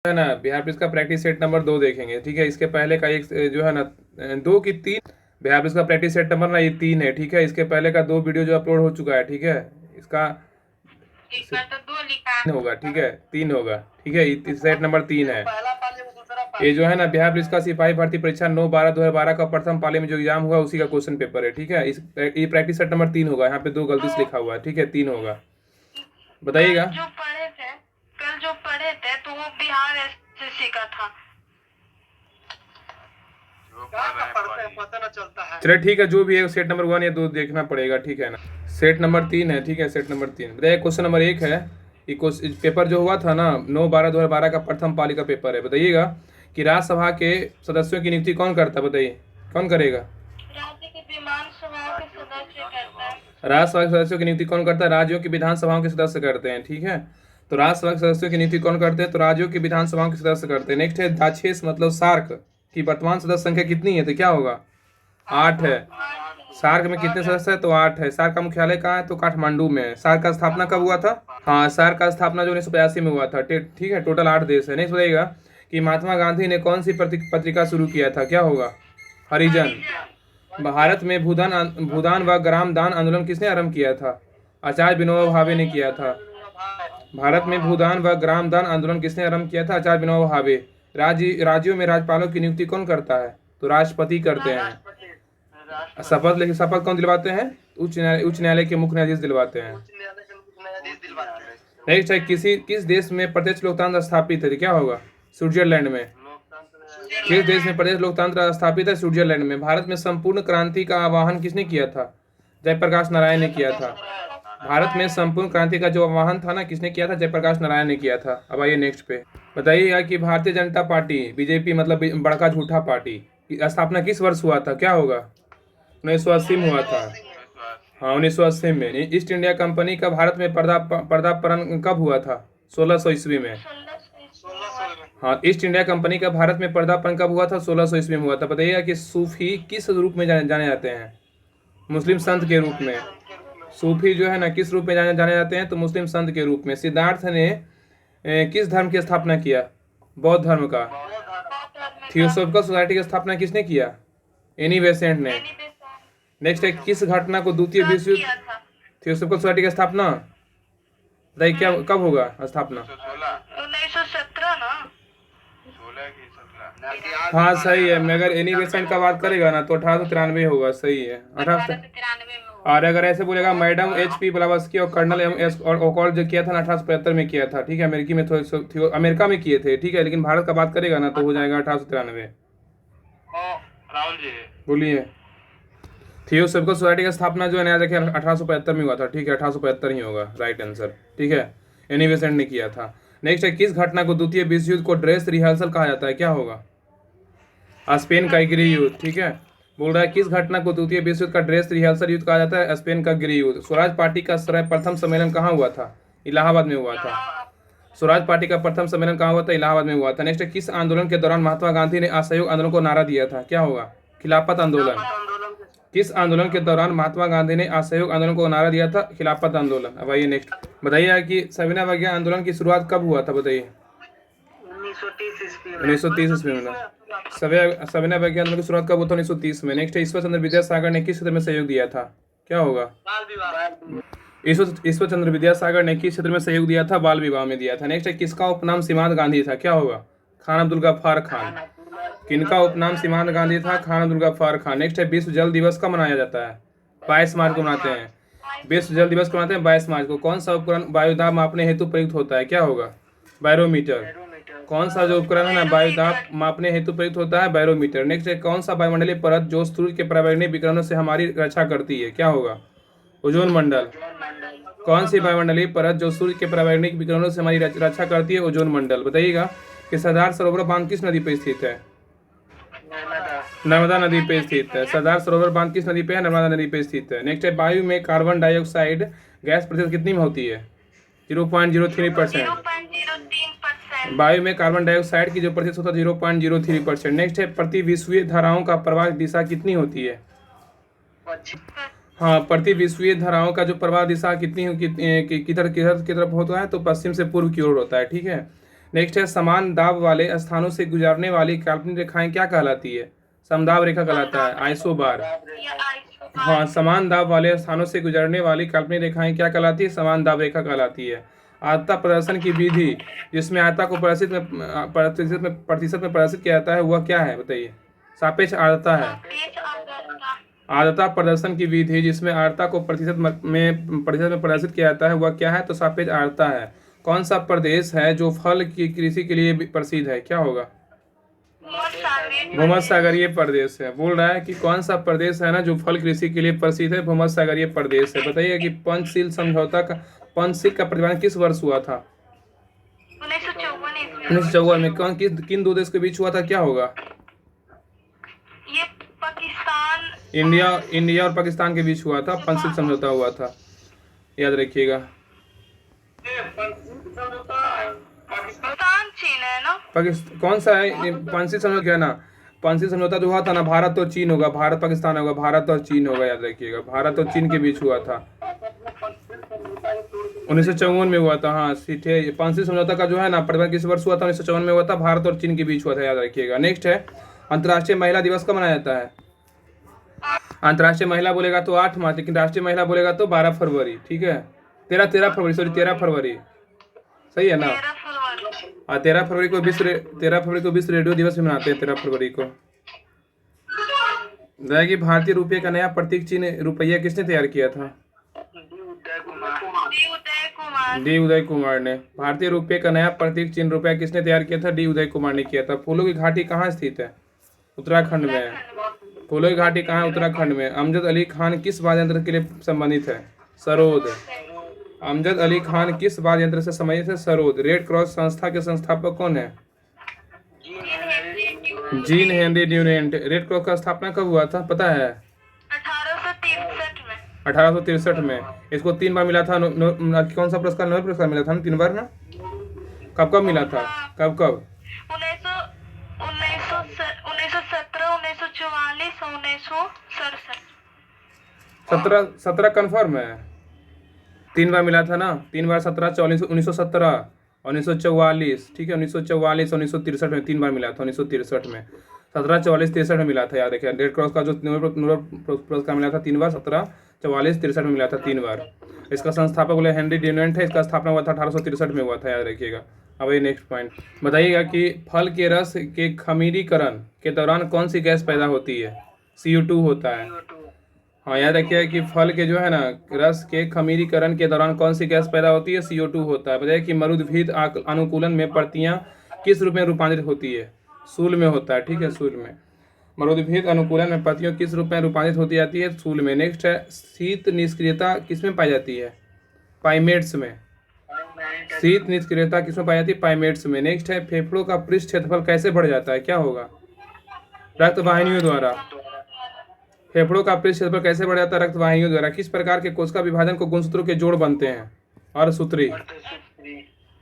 है ना, बिहार पुलिस का प्रैक्टिस सेट नंबर 2 देखेंगे। ठीक है, इसके पहले का एक जो है ना 2 की 3, बिहार पुलिस का प्रैक्टिस सेट नंबर ना ये 3 है। ठीक है, इसके पहले का 2 वीडियो जो अपलोड हो चुका है। ठीक है, इसका एक बार तो 2 लिखा। 3 होगा। ठीक है, 3 होगा। ठीक है, सेट नंबर 3 है। पहला पाली वो दूसरा ये पाली। जो है ना बिहार पुलिस का सिपाही भर्ती परीक्षा 9/12/2012 का प्रथम पाली में जो एग्जाम हुआ उसी का क्वेश्चन पेपर है। ठीक है, ये प्रैक्टिस सेट नंबर 3 होगा। यहाँ पे 2 गलती से लिखा हुआ है। ठीक है, 3 होगा। कल बताइएगा। जो पढ़े थे कल जो पढ़े थे तो वो बिहार एसएससी का था। पढ़ते हैं पता न चलता है। चलिए ठीक है, जो भी है सेट नंबर 1 या 2 देखना पड़ेगा। ठीक है ना, सेट नंबर 3 है। ठीक है, सेट नंबर 3 बताइए। क्वेश्चन नंबर 1 है, ये पेपर जो हुआ था ना 9/12/2012 का प्रथम पाली का पेपर है। बताइएगा कि राज्यसभा के सदस्यों की नियुक्ति कौन करता है? बताइए कौन करेगा? राज्य के विधानसभा के सदस्य करता है। राज्यसभा के सदस्यों की नियुक्ति कौन करता है? राज्यों की विधानसभाओं के सदस्य करते हैं। ठीक है, तो राज्यसभा के सदस्यों की नियुक्ति कौन करते हैं? तो राज्यों की विधानसभाओं के सदस्य करते हैं। नेक्स्ट है दाछेस मतलब सार्क की वर्तमान सदस्य संख्या कितनी है? तो क्या होगा? 8 है। सार्क में कितने सदस्य है? तो 8 है। सार्क का मुख्यालय कहाँ है? तो काठमांडू में है। सार्क का स्थापना कब हुआ था? हाँ, सार्क का स्थापना जो 1982 में हुआ था। ठीक है, टोटल 8 देश है। नेक्स्ट बताइएगा कि महात्मा गांधी ने कौन सी पत्रिका शुरू किया था? क्या होगा? हरिजन। भारत में भूदान व ग्राम दान आंदोलन किसने आरंभ किया था? आचार्य विनोबा भावे ने किया था। भारत में भूदान व ग्राम दान आंदोलन किसने आरंभ किया था? आचार्य विनोबा भावे। राज्यों में राज्यपालों की नियुक्ति कौन करता है? तो राष्ट्रपति करते हैं। शपथ कौन दिलवाते हैं? उच्च न्यायालय के मुख्य न्यायाधीश दिलवाते हैं। नेक्स्ट है किस देश में प्रत्यक्ष लोकतंत्र स्थापित है? क्या होगा? स्विट्जरलैंड में। किस देश में प्रत्यक्ष लोकतंत्र स्थापित है? स्विट्जरलैंड में। भारत में संपूर्ण क्रांति का आह्वान किसने किया था? जयप्रकाश नारायण ने किया था। भारत में संपूर्ण क्रांति का जो आह्वान था ना, किसने किया था? जयप्रकाश नारायण ने किया था। अब आइए नेक्स्ट पे बताइएगा कि भारतीय जनता पार्टी बीजेपी मतलब बड़का झूठा पार्टी की स्थापना किस वर्ष हुआ था? क्या होगा? 1980 में हुआ था। हाँ, 1980 में। ईस्ट इंडिया कंपनी का भारत में पदार्पण कब हुआ था? 1600 ईस्वी में। 1600 में। हाँ, ईस्ट इंडिया कंपनी का भारत में पदार्पण कब हुआ था? 1600 ईस्वी में हुआ था। बताइएगा कि सूफी किस रूप में जाने जाते हैं? मुस्लिम संत के रूप में। सूफी जो है ना किस रूप में जाने जाते हैं? तो मुस्लिम संत के रूप में। सिद्धार्थ ने किस धर्म की स्थापना किया? बौद्ध धर्म का। थियोसॉफिकल सोसाइटी की स्थापना किसने किया? एनी बेसेंट ने। नेक्स्ट है किस घटना को द्वितीय विश्व युद्ध थियोसॉफिकल सोसाइटी की स्थापना बताइए क्या कब होगा स्थापना? 1917 ना। हाँ सही है, मगर एनी बेसेंट का बात करेगा ना तो 1893 होगा। सही है, 1893 में हुआ। और अगर ऐसे बोलेगा मैडम HP ब्लावस्की और कर्नल एस और ओकॉल जो किया था ना 1875 में किया था। ठीक है, अमेरिकी में अमेरिका में किए थे। ठीक है, लेकिन भारत का बात करेगा ना तो हो जाएगा 1893। राहुल जी बोलिए। थियोसॉफिकल सोसाइटी का स्थापना जो है ना देखिए 1875 में हुआ था। ठीक है, 1875 ही होगा राइट आंसर। ठीक है, एनी बेसेंट ने किया था। नेक्स्ट है किस घटना को द्वितीय विश्व युद्ध को ड्रेस रिहर्सल कहा जाता है? क्या होगा? स्पेन का गृह युद्ध। ठीक है, बोल रहा है किस घटना को द्वितीय विश्व युद्ध का ड्रेस रिहर्सल युद्ध कहा जाता है? स्पेन का गृह युद्ध। स्वराज पार्टी का प्रथम सम्मेलन कहाँ हुआ था? इलाहाबाद में हुआ था। स्वराज पार्टी का प्रथम सम्मेलन कहाँ हुआ था? इलाहाबाद में हुआ था। नेक्स्ट किस आंदोलन के दौरान महात्मा गांधी ने असहयोग आंदोलन को नारा दिया था? क्या होगा? खिलाफत आंदोलन। किस आंदोलन के दौरान महात्मा गांधी ने असहयोग आंदोलन को नारा दिया था? खिलाफत आंदोलन। अब आइए नेक्स्ट बताइए कि सविनय अवज्ञा आंदोलन की शुरुआत कब हुआ था? बताइए। 1930 ईस्वी में। सविनय अवज्ञा आंदोलन की शुरुआत कब हुआ था? 1930 में। नेक्स्ट ईश्वर चंद्र विद्यासागर ने किस क्षेत्र में सहयोग दिया था? क्या होगा? ईश्वर चंद्र विद्यासागर ने किस क्षेत्र में सहयोग दिया था? बाल विवाह में दिया था। नेक्स्ट है किसका उपनाम सीमांत गांधी था? क्या होगा? खान अब्दुल गफ्फार खान। किनका उपनाम सीमांत गांधी था? खान अब्दुल गफ्फार खान। नेक्स्ट है विश्व जल दिवस कब मनाया जाता है? 22 मार्च को मनाते हैं। विश्व जल दिवस को मनाते हैं 22 मार्च को। कौन सा उपकरण वायुदाब मापने हेतु प्रयुक्त होता है? क्या होगा? बैरोमीटर। कौन सा जो उपकरण है ना वायुदाब मापने हेतु प्रयुक्त होता है? बैरोमीटर। नेक्स्ट है कौन सा वायुमंडलीय परत जो सूर्य के पराबैंगनी विकिरणों से हमारी रक्षा करती है? क्या होगा? ओजोन मंडल। कौन सी वायुमंडलीय परत जो सूर्य के पराबैंगनी विकिरणों से हमारी रक्षा करती है? ओजोन मंडल। बताइएगा कि सरदार सरोवर बांध किस नदी पर स्थित है? नर्मदा नदी पे स्थित है। सरदार सरोवर बांध किस नदी पे है? नर्मदा नदी पे स्थित है। नेक्स्ट है वायु में कार्बन डाइऑक्साइड गैस प्रतिशत कितनी में होती है? 0.03%। वायु में कार्बन डाइऑक्साइड की जो प्रतिशत होता है 0.03%। नेक्स्ट है प्रति विश्वीय धाराओं का प्रवाह दिशा कितनी होती है? हाँ, प्रति विश्वीय धाराओं का जो प्रवाह दिशा कितनी की तरफ होता है? तो पश्चिम से पूर्व की ओर होता है। ठीक है, नेक्स्ट है समान दाब वाले स्थानों से गुजरने वाली काल्पनिक रेखाएं क्या कहलाती है? समदाब रेखा कहलाता है, आइसोबार। ये आइसोबार। हाँ, समान दाब वाले स्थानों से गुजरने वाली काल्पनिक रेखाएं क्या कहलाती है? समान दाब रेखा कहलाती है। आर्द्रता प्रदर्शन की विधि जिसमें आर्द्रता को प्रतिशत में प्रदर्शित किया जाता है वह क्या है बताइए? सापेक्ष आर्द्रता है। सापेक्ष आर्द्रता। आर्द्रता प्रदर्शन की विधि जिसमें आर्द्रता को प्रतिशत में प्रदर्शित किया जाता है वह क्या है? तो सापेक्ष आर्द्रता है। कौन सा प्रदेश है जो फल की कृषि के लिए प्रसिद्ध है? क्या होगा? भूमध्य सागरीय प्रदेश है। बोल रहा है कि कौन सा प्रदेश है ना जो फल कृषि के लिए प्रसिद्ध है? भूमध्य सागरीय प्रदेश है। बताइए कि पंचशील का प्रतिपादन किस वर्ष हुआ था? 1954 में। किन दो देश के बीच हुआ था? क्या होगा? ये पाकिस्तान, इंडिया और पाकिस्तान के बीच हुआ था, पंचशील समझौता हुआ था, याद रखिएगा। पाकिस्तान चीन है ना? पाकिस्तान कौन सा है? पंचशील समझौता क्या ना? पंचशील समझौता जो हुआ था ना, भारत और चीन होगा, भारत पाकिस्तान होगा, भारत और चीन होगा, याद रखिएगा। भारत और चीन के बीच हुआ था, 1954 में हुआ था। हाँ ठीक है। पंचशील समझौता का जो है ना प्रतिबंध किस वर्ष हुआ था? 1954 में हुआ था, भारत और चीन के बीच हुआ था, याद रखिएगा। नेक्स्ट है अंतर्राष्ट्रीय महिला दिवस कब मनाया जाता है? अंतर्राष्ट्रीय महिला बोलेगा तो 8 मार्च, लेकिन राष्ट्रीय महिला बोलेगा तो 12 फरवरी। ठीक है, 13 फरवरी सही है ना? 13 फरवरी को विश्व रेडियो दिवस भी मनाते हैं। 13 फरवरी को रहेगी। भारतीय रुपये का नया प्रतीक चिन्ह रुपया किसने तैयार किया था? डी उदय कुमार ने। भारतीय रुपये का नया प्रतीक चिन्ह रुपया किसने तैयार किया था? डी उदय कुमार ने किया था। फूलों की घाटी कहाँ स्थित है? उत्तराखंड में। फूलों की घाटी कहाँ है? उत्तराखंड में। अमजद अली खान किस वाद्य यंत्र के लिए संबंधित है? सरोद। अमजद अली खान किस वाद्य यंत्र से संबंधित है? सरोद। रेड क्रॉस संस्था के संस्थापक कौन है? Jean Henry Durant. Red cross का स्थापना कब हुआ था पता है? 1863 में। इसको 3 बार मिला था। कौन सा पुरस्कार? नोबेल पुरस्कार मिला था ना 3 बार ना? कब मिला था? कब 17 कंफर्म है। 3 बार मिला था ना, 3 बार 17, 1917, 1944। ठीक है, 1944, 1963 में 3 बार मिला था। 1963 में 17, 44, 63 में मिला था, याद रखिए। रेड क्रॉस का जो नोबेल पुरस्कार मिला था 3 बार, 17, 44, 63 में मिला था 3 बार। इसका संस्थापक बोले हेनरी ड्यूरेंट है। इसका स्थापना हुआ था 1863 में हुआ था, याद रखिएगा। अब ये नेक्स्ट पॉइंट बताइएगा कि फल के रस के खमीरीकरण के दौरान कौन सी गैस पैदा होती है? CO2 होता है। हाँ, याद रखिएगा कि फल के जो है ना रस के खमीरीकरण के दौरान कौन सी गैस पैदा होती है? CO2 होता है। बताइए कि मरुद्भिद अनुकूलन में प्रतियां किस रूप में रूपांतरित होती है? सूल में होता है। ठीक है, सूल में। मरुद्भिद अनुकूलन में प्रतियों किस रूप में रूपांतरित होती जाती है? सूल में। नेक्स्ट है शीत निष्क्रियता किसमें पाई जाती है? पाइमेट्स में। शीत निष्क्रियता किसमें पाई जाती है? पाइमेट्स में। नेक्स्ट है फेफड़ों का पृष्ठ क्षेत्रफल कैसे बढ़ जाता है? क्या होगा? रक्त वाहिनियों द्वारा। फेफड़ों का पृष्ठ क्षेत्रफल कैसे बढ़ जाता है? रक्त वाहिनियों द्वारा। किस प्रकार के कोशिका विभाजन को गुणसूत्रों के जोड़ बनते हैं? अर्धसूत्री।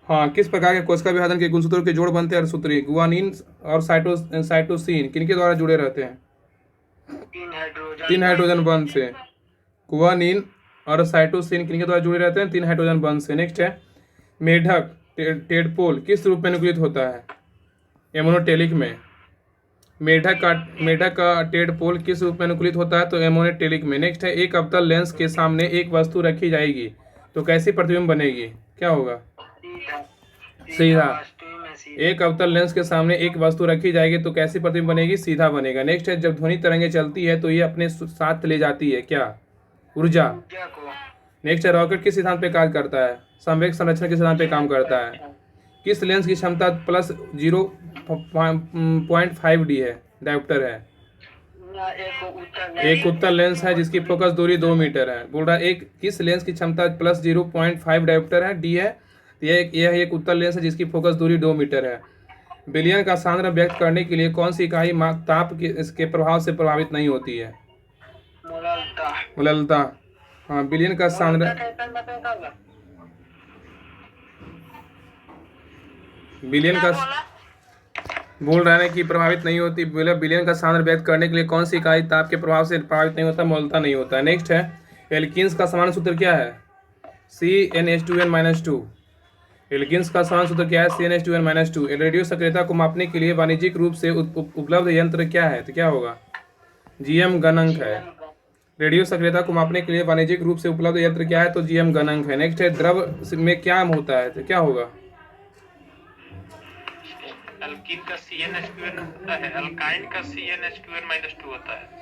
हाँ, किस प्रकार के कोशिका विभाजन के गुणसूत्रों के जोड़ बनते हैं? अर्धसूत्री। गुआनिन और साइटोसिन किनके द्वारा जुड़े रहते हैं? 3 हाइड्रोजन बंध से। गुआनिन और साइटोसिन किनके द्वारा जुड़े रहते हैं? 3 हाइड्रोजन बंध से। नेक्स्ट है मेढक टेडपोल किस रूप में अनुकूलित होता है? एमोनोटेलिक में। मेढक का टेडपोल किस रूप में अनुकूलित होता है? तो एमोनोटेलिक में। नेक्स्ट है एक अवतल लेंस के सामने एक वस्तु रखी जाएगी तो कैसी प्रतिबिंब बनेगी? क्या होगा? सीधा। एक अवतल लेंस के सामने एक वस्तु रखी जाएगी तो कैसी प्रतिबिंब बनेगी? सीधा बनेगा। नेक्स्ट है जब ध्वनि तरंगे चलती है तो ये अपने साथ ले जाती है क्या? ऊर्जा। नेक्स्ट है रॉकेट किस सिद्धांत पे कार्य करता है? संवेग संरक्षण के सिद्धांत पे काम करता है। किस लेंस की क्षमता प्लस 0.5D है? डायोप्टर है। एक उत्तल लेंस है जिसकी फोकस दूरी 2 मीटर है। बोल रहा है एक किस लेंस की क्षमता प्लस 0.5 डायोप्टर है? D है। यह एक उत्तल लेंस है जिसकी फोकस दूरी 2 मीटर है। विलयन का सांद्र व्यक्त करने के लिए कौन सी इकाई ताप के इसके प्रभाव से प्रभावित नहीं होती है? मोललता। हाँ, विलयन का सांद्र बोल रहा है कि प्रभावित नहीं होती। विलयन का सांद्र व्यक्त करने के लिए कौन सी इकाई ताप के प्रभाव से प्रभावित नहीं होता? मोलता नहीं होता है। नेक्स्ट है एल्कीन्स का सामान्य सूत्र क्या है? CnH2n-2। एल्किन्स का समान सूत्र क्या है? CnH2n-2। रेडियो सक्रियता को मापने के लिए वाणिज्यिक रूप से उपलब्ध यंत्र क्या है? तो क्या होगा? GM गणक है। रेडियो सक्रियता को मापने के लिए वाणिज्यिक रूप से उपलब्ध यंत्र क्या है? तो GM गणक है। नेक्स्ट है द्रव में क्या होता है? तो क्या होगा? अल्कीन का CnH2n होता है, अल्काइन का CnH2n-2 होता है।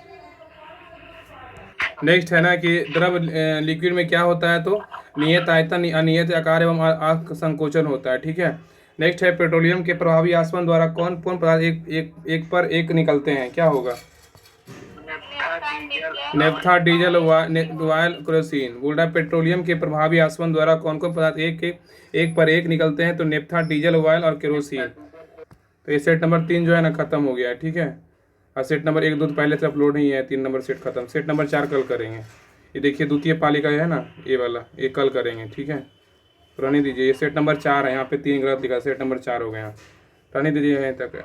नेक्स्ट है ना कि द्रव लिक्विड में क्या होता है? तो नियत आयतन, अनियत आकार एवं संकोचन होता है। ठीक है। नेक्स्ट है पेट्रोलियम के प्रभावी आसवन द्वारा कौन कौन पदार्थ एक पर एक निकलते हैं? क्या होगा? Naphtha, diesel, oil, kerosene. बोल रहा है पेट्रोलियम के प्रभावी आसवन द्वारा कौन कौन पदार्थ एक पर एक निकलते हैं? तो नेफ्था, डीजल, ऑयल और केरोसिन। तो ये सेट नंबर 3 जो है ना खत्म हो गया है। ठीक है। और सेट नंबर 1 2 तो पहले से अपलोड नहीं है। 3 नंबर सेट खत्म। सेट नंबर 4 कल करेंगे। ये देखिए द्वितीय पाली का है ना, ये वाला, ये कल करेंगे। ठीक है। रहने दीजिए, ये सेट नंबर 4 है। यहाँ पे 3 गलत लिखा, सेट नंबर 4 हो गया। रहने दीजिए यहीं तक है।